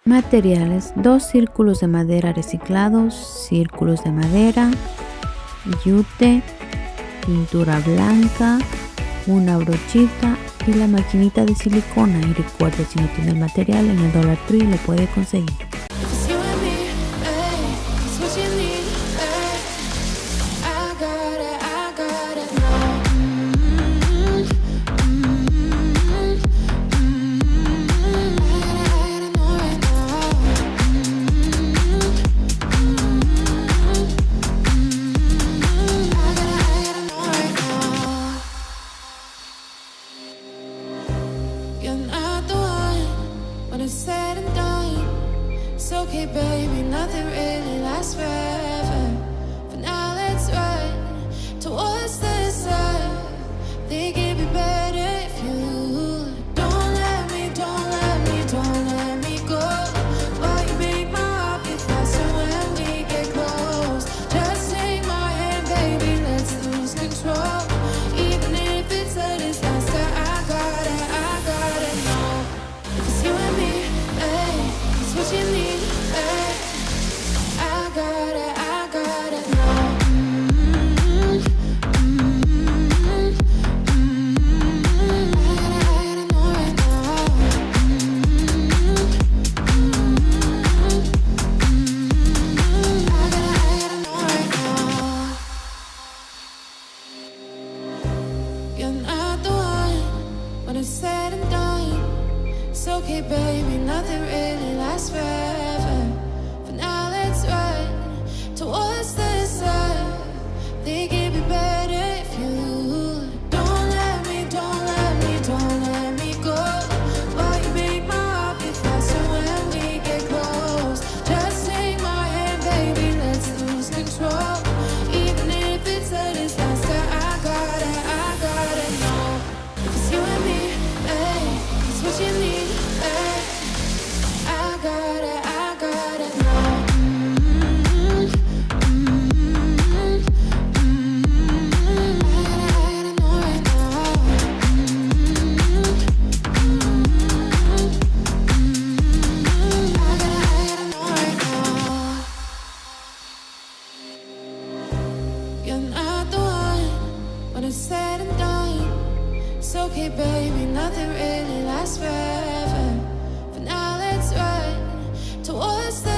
Materiales: 2 círculos de madera reciclados, círculos de madera, yute, pintura blanca, una brochita y la maquinita de silicona. Y recuerde, si no tiene el material, en el Dollar Tree lo puede conseguir. Nothing really lasts forever. For now, let's run towards the